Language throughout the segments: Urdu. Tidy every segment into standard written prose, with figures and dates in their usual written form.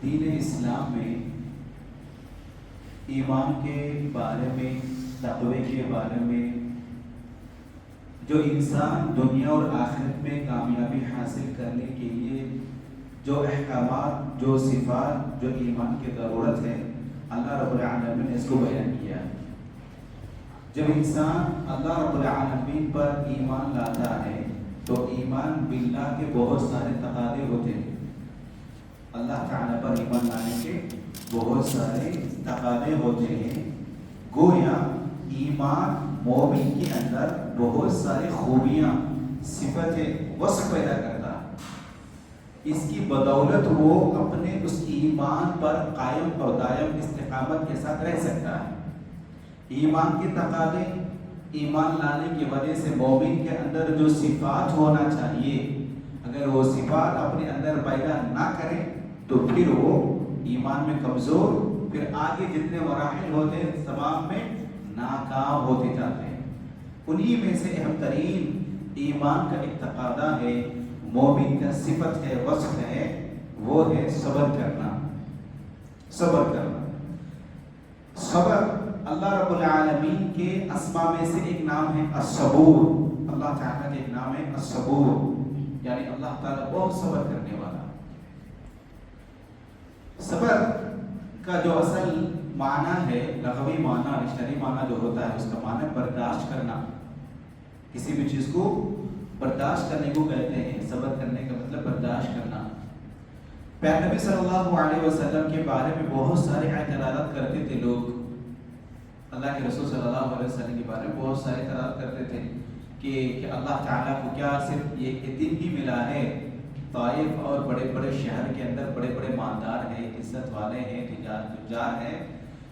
دین اسلام میں ایمان کے بارے میں، تقوی کے بارے میں، جو انسان دنیا اور آخرت میں کامیابی حاصل کرنے کے لیے جو احکامات، جو صفات، جو ایمان کی ضرورت ہے، اللہ رب العالمین نے اس کو بیان کیا ہے۔ جب انسان اللہ رب العالمین پر ایمان لاتا ہے تو ایمان باللہ کے بہت سارے تقاضے ہوتے ہیں۔ اللہ تعالیٰ پر ایمان لانے کے بہت سارے تقاضے ہوتے ہیں۔ گویا ایمان مومن کے اندر بہت ساری خوبیاں، صفتیں، وصف پیدا کرتا ہے۔ اس کی بدولت وہ اپنے اس ایمان پر قائم اور دائم استقامت کے ساتھ رہ سکتا ہے۔ ایمان کے تقاضے، ایمان لانے کی وجہ سے مومن کے اندر جو صفات ہونا چاہیے، اگر وہ صفات اپنے اندر پیدا نہ کرے تو پھر وہ ایمان میں کمزور، پھر آگے جتنے مراحل ہوتے ہیں تمام میں ناکام ہوتے جاتے ہیں۔ انہی میں سے اہم ترین ایمان کا ایک تقاضا ہے، مومن کا صفت ہے، وصف ہے، وہ ہے صبر کرنا۔ صبر کرنا، صبر اللہ رب العالمین کے اسماء میں سے ایک نام ہے الصبور۔ اللہ تعالیٰ کا ایک نام ہے الصبور، یعنی اللہ تعالیٰ بہت صبر کرنے والا۔ صبر کا جو اصل معنی ہے، لغوی معنی، ڈکشنری معنی جو ہوتا ہے، اس کا معنی برداشت کرنا۔ کسی بھی چیز کو برداشت کرنے کو کہتے ہیں۔ صبر کرنے کا مطلب برداشت کرنا۔ پیارے نبی صلی اللہ علیہ وسلم کے بارے میں بہت سارے اعتراضات کرتے تھے لوگ۔ اللہ کے رسول صلی اللہ علیہ وسلم کے بارے میں بہت سارے اعتراض کرتے تھے کہ اللہ تعالیٰ کو کیا صرف یہ دن ہی ملا ہے؟ طائف اور بڑے بڑے شہر کے اندر بڑے بڑے مالدار ہیں، عزت والے ہیں، تجار ہیں،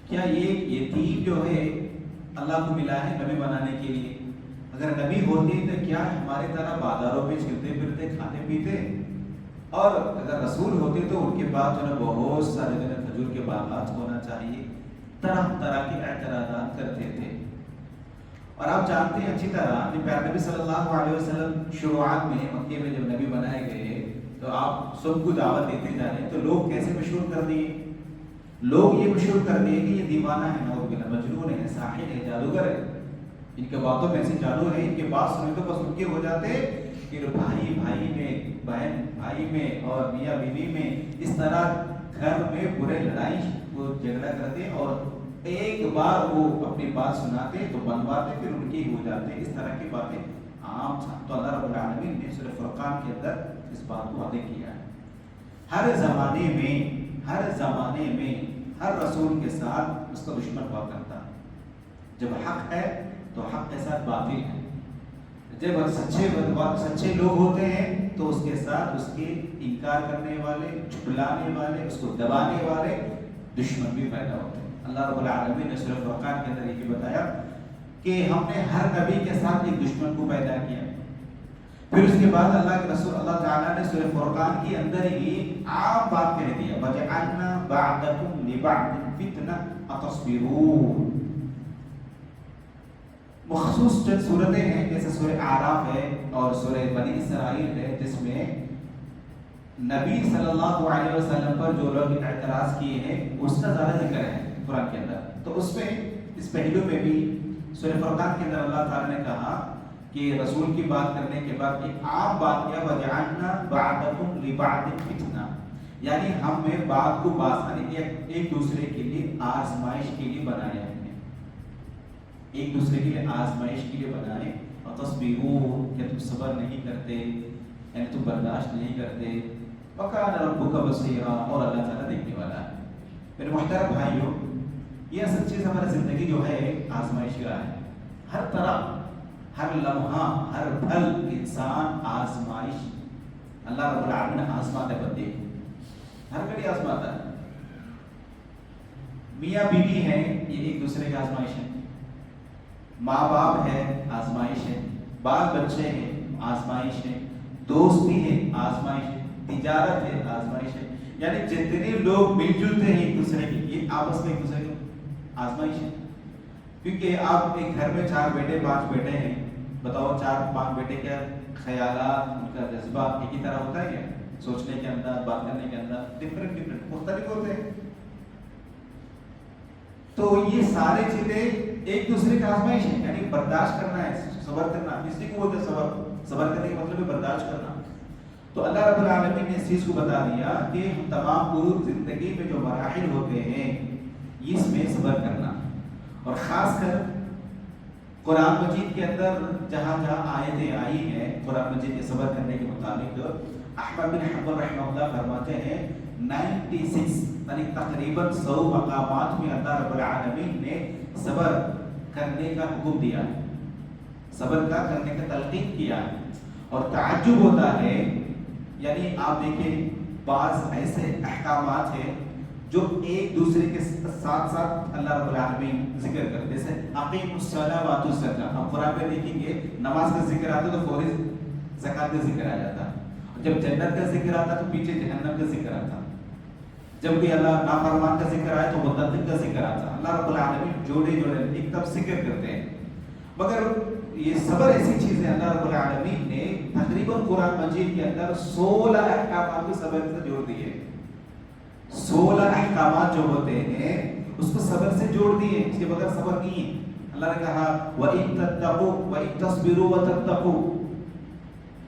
کیا یہ دین جو ہے اللہ کو ملا ہے نبی بنانے کے لیے؟ اگر نبی ہوتے تو کیا ہمارے طرح بازاروں میں چلتے پھرتے، کھاتے پیتے؟ اور اگر رسول ہوتے تو ان کے پاس جو ہے بہت سارے کھجور کے باغات ہونا چاہیے۔ طرح طرح کے اعتراضات کرتے تھے۔ اور آپ جانتے ہیں اچھی طرح کہ پیارے نبی صلی اللہ علیہ وسلم شروعات میں مکے میں جب نبی بنائے گئے تو آپ سب کو دعوت دیتے جا رہے ہیں، تو لوگ کیسے مشہور کر دیے؟ لوگ یہ مشہور کر دیے کہ یہ دیوانہ ہے، نعوذ باللہ، مجنون ہے، ساحر ہے، جادوگر ہے، ان کے باتوں میں ایسے جادو ہے، ان کے بات سنے تو بس ان کے ہو جاتے۔ پھر بھائی بھائی میں، بہن بھائی میں اور میاں بیوی میں اس طرح گھر میں برے لڑائی وہ جھگڑا کرتے اور ایک بار وہ اپنی بات سناتے تو بنواتے، پھر ان کی ہو جاتے۔ اس طرح کی باتیں عام تھا۔ تو اللہ رب العالمین نے سورہ فرقان کے اندر اس بات کو واضح کیا ہے۔ ہر زمانے میں ہر رسول کے ساتھ اس کا دشمن ہوا کرتا ہے۔ جب حق ہے تو حق کے ساتھ باطل ہے، جب سچے لوگ ہوتے ہیں تو اس کے ساتھ اس کے انکار کرنے والے، جھٹلانے والے، اس کو دبانے والے دشمن بھی پیدا ہوتے ہیں۔ اللہ رب العالمین نے سورہ فرقان کے اندر یہ بھی بتایا کہ ہم نے ہر نبی کے ساتھ ایک دشمن کو پیدا کیا۔ پھر اس کے بعد اللہ کے رسول اللہ تعالیٰ نے سورہ فرقان کے اندر ہی عام بات کہہ دیا، وَجَعَلْنَا بَعْضَكُمْ لِبَعْضٍ فِتْنَةً أَتَصْبِرُونَ۔ مخصوص چند صورتیں ہیں جیسے سورہ اعراف ہے اور سورہ بنی اسرائیل ہے، جس میں نبی صلی اللہ علیہ وسلم پر جو لوگ اعتراض کیے ہیں اس کا زیادہ ذکر ہے قرآن کے اندر۔ تو اس میں اس پہلو میں بھی سورہ فرقان کے اندر اللہ تعالیٰ نے کہا کہ رسول کی بات کرنے کے بعد ایک عام بات کیا، وَجَعَلْنَا بَعْضَكُمْ لِبَعْضٍ فِتْنَةً، یعنی ہم نے بات کو ایک دوسرے کے لیے آزمائش کے لیے بنایا ہے، ایک دوسرے کے لیے آزمائش کے لیے بنائے۔ اور تصبرون، کہ تم صبر نہیں کرتے، یعنی تم برداشت نہیں کرتے۔ وَكَانَ رَبُّكَ بَصِيرًا، اور اللہ تعالیٰ دیکھنے والا ہے۔ میرے محترم بھائیوں، یہ اصل چیز ہماری زندگی جو ہے آزمائش کا ہے۔ ہر طرح، ہر لمحہ، ہر پھل انسان آزمائش، اللہ رب العالمین آزماتا ہے بندے کو، ہر گھڑی آزماتا ہے۔ میاں بیوی ہے، یہ ایک دوسرے کی آزمائش ہے، ماں باپ ہے، آزمائش ہے، بال بچے ہیں، آزمائش ہے، دوستی ہے، آزمائش ہے، تجارت ہے، آزمائش ہے، یعنی جتنے لوگ مل جلتے ہیں ایک دوسرے کی، یہ آپس میں ایک دوسرے کی آزمائش ہے۔ کیونکہ آپ ایک گھر میں 4 بیٹے 5 بیٹے ہیں، بتاؤ 4-5 بیٹے کیا خیالات، ان کا جذبہ ایک ہی طرح ہوتا ہے کیا؟ سوچنے کے اندر، بات کرنے کے اندر ڈفرینٹ مختلف ہوتے ہیں. تو یہ سارے چیزیں ایک دوسرے کا آزمائش ہے. یعنی برداشت کرنا ہے, صبر کرنا, اسی کو بولتے ہیں صبر. صبر کرنے کا مطلب ہے برداشت کرنا. تو اللہ رب العالمین نے اس چیز کو بتا دیا کہ ہم تمام پوری زندگی میں جو مراحل ہوتے ہیں اس میں صبر کرنا. اور خاص کر قرآن مجید کے اندر جہاں جہاں آیتیں آئی ہیں قرآن مجید کے صبر کرنے کے مطابق, احمد بن حنبل رحمہ اللہ فرماتے ہیں 96 یعنی تقریباً 100 مقامات میں اللہ رب العالمین نے صبر کرنے کا حکم دیا, صبر کا کرنے کا تلقین کیا. اور تعجب ہوتا ہے, یعنی آپ دیکھیں بعض ایسے احکامات ہیں جو ایک دوسرے کے ساتھ ساتھ اللہ رب العالمین ذکر کرتے ہیں. جیسے اقیم الصلاۃ وآتوا الزکاۃ, ہم قرآن میں دیکھیں گے نماز کا ذکر آتا تو فوری زکات کا ذکر آ جاتا, اور جب جنت کا ذکر آتا تو پیچھے جہنم کا ذکر آتا, جب کوئی اللہ نافرمان کا ذکر آئے تو متعلق کا ذکر آتا. اللہ رب العالمین جوڑے جوڑے ایک طرف ذکر کرتے ہیں. مگر یہ صبر ایسی چیز ہے اللہ رب العالمین نے تقریباً قرآن مجید کے اندر 16 احکامات کو صبر سے جوڑ دیے. 16 احکامات جو ہوتے ہیں اس کو صبر سے جوڑ دیے, اس کے بغیر صبر نہیں ہے. اللہ نے کہا وَإِن تَتَّقُوا وَإِن تَصْبِرُوا وَتَتَّقُوا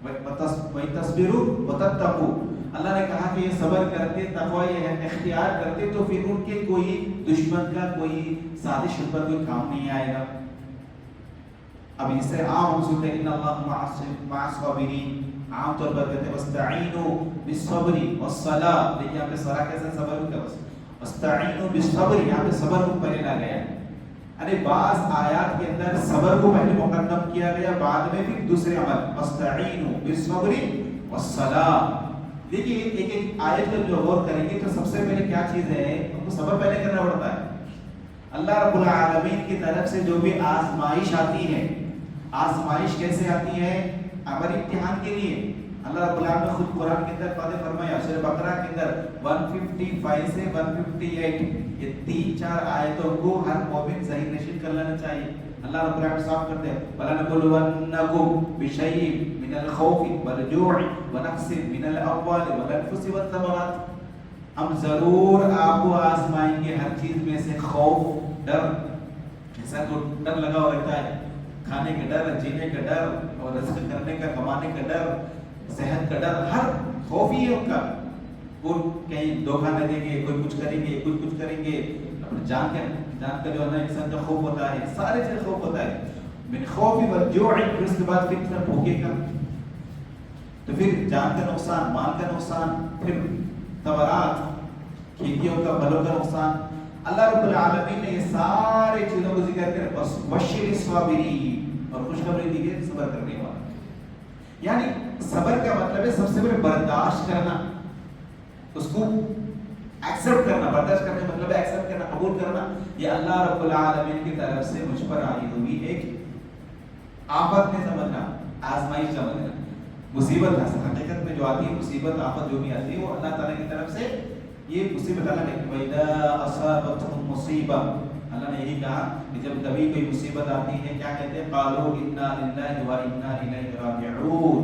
وَإِن تَصْبِرُوا وَتَتَّقُوا, اللہ نے کہا کہ یہ صبر کرتے, تقوی یہ اختیار کرتے تو پھر ان کے کوئی دشمن کا کوئی سازش پر کوئی کام نہیں آئے گا. اب اس سے عام ہم سنتے ہیں ان اللہ مع الصابرین, عام طور پر کہتے ہیں واستعینوا بالصبر والصلاۃ. دیکھیں یہاں پہ صلاح کیسے صبر ہوتا ہے, واستعینوا بالصبر, یہاں پہ صبر کو پہلے لا گیا. یعنی بعض آیات کے اندر صبر کو پہلے مقدم کیا گیا, بعد میں پھر دوسرے عمل واستعینوا بالصبر والصلاۃ. دیکھیے ایک ایک آیت پر جو غور کریں گے تو سب سے پہلے کیا چیز ہے, ہم کو صبر پہلے کرنا پڑتا ہے. اللہ رب العالمین کی طرف سے جو بھی آزمائش آتی ہے, آزمائش کیسے آتی ہے, ہمارے امتحان کے لیے. اللہ رب العالمین خود قرآن کے اندر واضح فرمایا سورہ بقرہ کے اندر 155 سے 158, یہ 3-4 آیتوں کو ہر مومن ذہن نشین کر لینا چاہیے. اللہ رب العالمین صاف کرتے ہیں وَلَنَبْلُوَنَّكُمْ بِشَيْءٍ مِنَ الْخَوْفِ وَالْجُوعِ وَنَقْصٍ مِنَ الْأَمْوَالِ وَالْأَنفُسِ وَالثَّمَرَاتِ, ہم ضرور آپ کو آزمائیں گے ہر چیز میں سے. خوف, ڈر, ایسا تو ڈر لگا ہوا رہتا ہے, کھانے کا ڈر, جینے کا ڈر, اور رزق کرنے کا, کمانے کا ڈر, صحت کا ڈر, ہر خوف ہی ہے ان کا. وہ کہیں دھوکہ نہ دیں گے, کوئی کچھ کریں گے, کچھ کریں گے, اپنے جان کا جو ہے نا انسان کا خوف ہوتا ہے, سارے چیز خوف ہوتا ہے. من خوف والجوع, پھر اس کے بعد پھر انسان بھوکے کا, تو پھر جان کا نقصان, مال کا نقصان, پھر ثمرات, کھیتیوں کا, پھلوں کا نقصان. اللہ رب العالمین نے یہ سارے چیزوں کو ذکر کر بس بشر الصابرین, اور خوشخبری دی ہے صبر کرنے والا. یعنی صبر کا مطلب ہے سب سے پہلے برداشت کرنا, اس کو ایکسپٹ کرنا. برداشت کرنے کا مطلب ہے ایکسپٹ کرنا, قبول کرنا. یہ اللہ رب العالمین کی طرف سے مجھ پر آئی ہوئی ایک آفت میں سمجھنا, آزمائش سمجھنا. مصیبت حقیقت میں جو آتی ہے, مصیبت آفت جو بھی آتی ہے وہ اللہ تعالیٰ کی طرف سے یہ مصیبت. اللہ نے وَإِذَا أَصَابَتْهُم مُّصِيبَةٌ, اللہ نے یہی کہا کہ جب کبھی کوئی مصیبت آتی ہے کیا کہتے ہیں, قَالُوا إِنَّا لِلَّهِ وَإِنَّا إِلَيْهِ رَاجِعُونَ.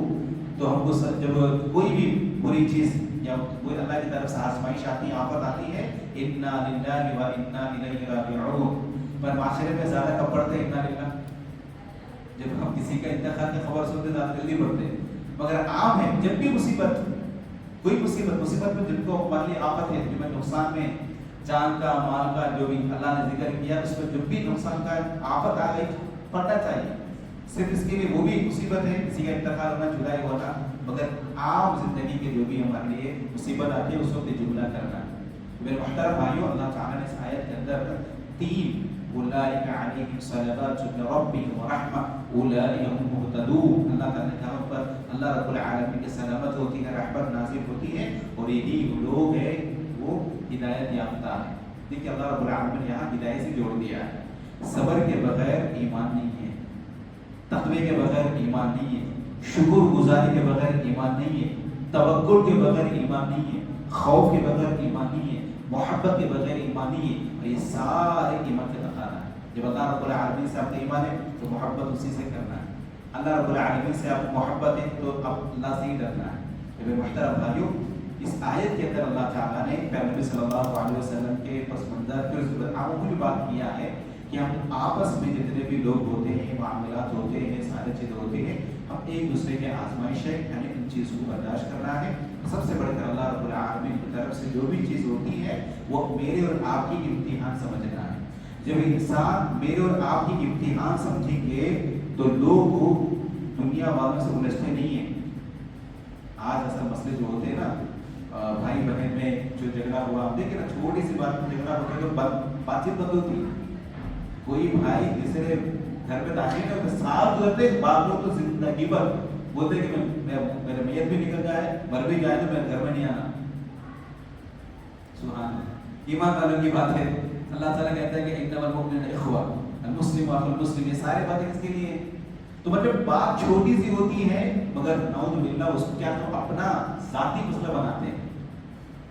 تو ہم کو جب کوئی بھی بری چیز یا کوئی اللہ کی طرف سے آزمائش آتی ہے, آفت آتی ہے, إِنَّا لِلَّهِ وَإِنَّا إِلَيْهِ رَاجِعُونَ. پر معاشرے میں زیادہ کب پڑھتے ہیں إِنَّا لِلَّهِ, جب ہم کسی کا انتقال کی خبر سنتے زیادہ جلدی پڑھتے ہیں. مگر عام ہے جب بھی مصیبت, کوئی مصیبت میں جن کو مالی آفت ہے, جن میں نقصان میں جان کا, مال کا, جو بھی اللہ نے ذکر کیا, اس میں جب بھی نقصان کا آفت آ گئی پڑھنا چاہیے. صرف اس کے لیے وہ بھی مصیبت ہے, کسی کا انتقال ہونا, جدائی ہونا, مگر عام زندگی کے جو بھی ہمارے لیے مصیبت آتی ہے اس وقت جملہ کرنا. میرے محترم بھائیوں, اللہ تعالیٰ نے اس آیت کے اندر 3 اولئک علیہم صلوات من ربہم ورحمہ اولئک هم مہتدون. اللہ تعالیٰ نے کہا پر اللہ رب العالمین کی سلامت ہوتی ہے, رحمت نازل ہوتی ہے, اور یہی وہ لوگ ہیں وہ ہدایت یافتہ ہیں. دیکھیے اللہ رب العالمین نے یہاں ہدایت سے جوڑ دیا ہے. صبر کے بغیر ایمان نہیں ہے, تقوی کے بغیر ایمان نہیں ہے, شکر گزاری کے بغیر ایمان نہیں ہے, توکل کے بغیر ایمان نہیں ہے, خوف کے بغیر ایمان نہیں ہے, محبت کے بغیر ایمان نہیں ہے. اور یہ سارے ایمان کے تقاضا ہے. جب اللہ رب العالمین سے آپ کا ایمان ہے تو محبت اسی سے کرنا ہے. اللہ رب العالمین سے آپ محبت ہے تو اب اللہ سے ہی ڈرنا ہے. میرے محترم بھائیوں, اس آیت کے اندر اللہ تعالیٰ نے نبی صلی اللہ علیہ وسلم کے پس منظر پھر اس پر عمومی بات کیا ہے کہ ہم آپس میں جتنے بھی لوگ ہوتے ہیں، معاملات ہوتے ہیں، سارے چیزیں ہوتے ہیں، ہم ایک دوسرے کے آزمائش ہے، ہمیں ان چیز کو برداشت کرنا ہے۔ سب سے بڑھ کر اللہ رب العالمین کی طرف سے جو بھی چیز ہوتی ہے وہ میرے اور آپ کی امتحان سمجھنا ہے۔ جب انسان میرے اور آپ کی امتحان سمجھیں گے تو لوگ دنیا والوں سے الجھتے نہیں ہیں۔ آج اصل مسئلے جو ہوتے ہیں نا بھائی بہن میں جو جھگڑا ہوا، ہم دیکھیں نا چھوٹی سی بات میں جھگڑا ہوتا ہے تو بات چیت بند ہوتی ہے۔ کوئی بھائی جسے گھر میں داخل نہیں ہوتے، ساتھ گزرتے بعد لوگ تو زندگی پر بولتے کہ میرا میت بھی نکل جائے، مر بھی جائے تو میرے گھر میں نہیں آنا۔ سبحان اللہ، ایمان والوں کی بات ہے۔ اللہ تعالیٰ کہتا ہے کہ انما المؤمنون اخوہ، المسلم واخو المسلم، یہ سارے باتیں کس کے لیے؟ تو مطلب بات چھوٹی سی ہوتی ہے مگر نعوذ باللہ اس کو کیا تو اپنا ذاتی مسئلہ بناتے ہیں۔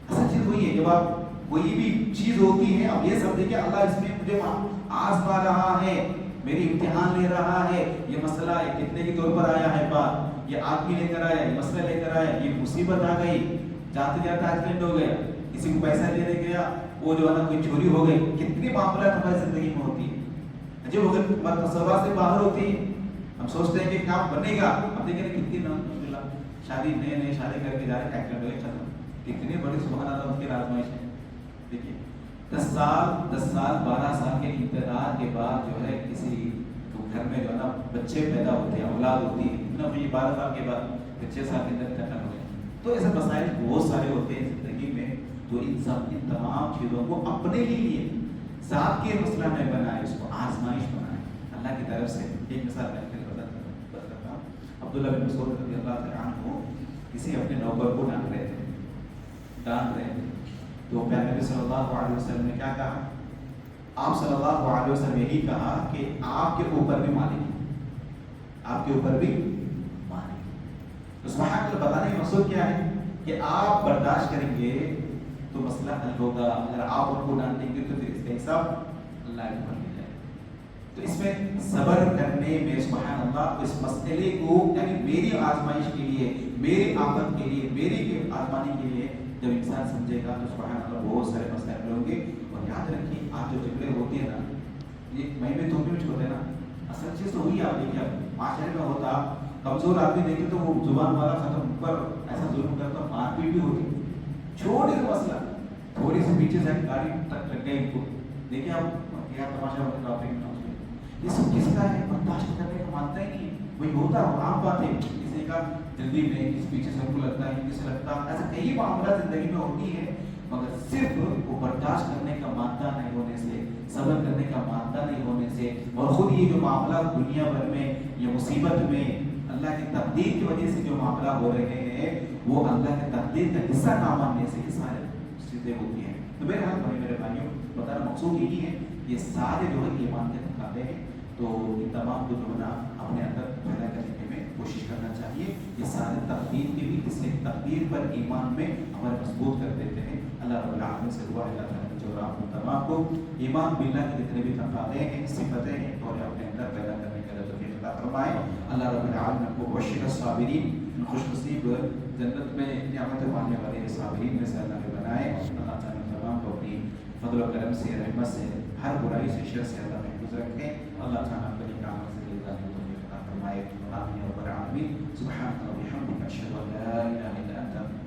اصل چیز وہی ہے، جب آپ کوئی بھی چیز ہوتی ہے اب یہ سمجھے کہ اللہ اس میں مجھے آزما رہا ہے، میری امتحان لے رہا ہے، یہ مسئلہ کتنے کے طور پر آیا ہے، بات یہ آدمی لے کر آیا، یہ مسئلہ لے کر آیا، یہ مصیبت آ گئی، جاتے جاتے ایکسیڈنٹ ہو گیا، کسی کو پیسہ دینے گیا وہ جو ہے نا کوئی چوری ہو گئی، کتنی معاملات ہماری زندگی میں ہوتی ہے جو وقت تصورات سے باہر ہوتی ہے۔ ہم سوچتے ہیں کہ کام بنے گا، اب دیکھیں کتنی شادی نئے شادی کر کے جا رہے ایکسیڈنٹ ہو گیا، ختم، کتنی بڑی سبحان اللہ اس کی آزمائش ہے۔ دیکھیے 10 سال 12 سال کے انتظار کے بعد جو ہے کسی گھر میں جو ہے نا بچے پیدا ہوتے ہیں، اولاد ہوتی ہے، اتنا بھی 12 سال کے بعد 6 سال کے اندر ختم ہو گئے۔ تو ایسے مسائل بہت سارے ہوتے ہیں زندگی میں، تو ان تمام چیزوں کو اپنے لیے ذات کے مسئلہ میں بنائے، اس کو آزمائش بنائے اللہ کی طرف سے۔ ایک مثال میں کرتا ہوں، عبداللہ بن مسعود رضی اللہ تعالیٰ عنہ کسی اپنے نوکر کو ڈانٹ رہے تھے، تو پیارے نبی صلی اللہ علیہ وسلم نے کیا کہا؟ آپ صلی اللہ علیہ وسلم یہی کہا کہ آپ کے اوپر بھی مالک ہے، آپ کے اوپر بھی مالک ہے۔ تو سبحان اللہ، بتانے کا مقصود کیا ہے کہ آپ برداشت کریں گے تو مسئلہ حل ہوگا، اگر آپ ان کو ڈانٹیں گے تو پھر اس کا حساب اللہ کے اوپر لے جائے۔ تو اس میں صبر کرنے میں سبحان اللہ اس مسئلے کو، یعنی میری آزمائش کے لیے، میری آفت کے لیے، میری آزمانی کے لیے جب انسان سمجھے گا تو سبحان اللہ بہت سارے مسائل ہوں گے۔ اور یاد رکھیے آج جو جھگڑے ہوتے ہیں نا، یہ میں تو بھی چھوڑتے نا، اصل چیز تو ہوئی آپ دیکھیے معاشرے میں ہوتا، کمزور آدمی دیکھے تو وہ زبان والا ختم پر ایسا ظلم کرتا، مار پیٹ بھی ہوتی، چھوڑ دے مسئلہ، تھوڑی سی پیچھے سے گاڑی تک لگ گئی ان کو، دیکھیں آپ کیا تماشا ہوتا ٹرافک میں، یہ سب کس کا ہے؟ برداشت کرنے کا مانتا ہی نہیں، وہی ہوتا ہے، عام بات ہے، کسی کا جلدی میں کسی پیچھے سے ان کو لگتا ہے، کسی سے لگتا ہے، ایسا کئی معاملات زندگی میں ہوتی ہے، مگر صرف وہ برداشت کرنے کا مانتا نہیں ہونے سے، صبر کرنے کا مانتا نہیں ہونے سے، اور خود یہ جو معاملات دنیا بھر میں یا مصیبت میں اللہ کی تقدیر کی وجہ سے جو معاملہ ہو رہے ہیں وہ اللہ کی تقدیر کا حصہ نہ ماننے سے یہ سارے چیزیں ہوتی ہیں۔ تو میرے بھائیوں بتانا مقصود یہی ہے، یہ سارے جو ہے ایمان کے تقاضے ہیں، تو ان تمام کو جو ہے نا اپنے اندر پیدا کرنے میں کوشش کرنا چاہیے۔ یہ سارے تقدیر کے بھی اس لیے تقدیر پر ایمان میں ہمارے مضبوط کر دیتے ہیں۔ اللہ رب العالمین سے دعا ہے اللہ تعالیٰ جو آپ تمام کو ایمان باللہ کے جتنے بھی تقاضے ہیں، صفتیں ہیں، اور اپنے اندر پیدا کرنے کا توفیق عطا فرمائے۔ اللہ رب العالمین کو بشر الصابرین، خوش نصیب جنت میں نعمت پانے والے صابرین میں سے اللہ نے بنائے۔ اللہ تعالیٰ تمام کو اپنی فضل و کرم سے، رحمت سے، ہر برائی سے، شر سے اللہ محفوظ رکھیں۔ اللہ تعالیٰ اپنے کام سے دل کا توفیق عطا فرمائے۔ آمین یا رب العالمین۔ سبحان اللہ و بحمدہ، اشہد ان لا الہ الا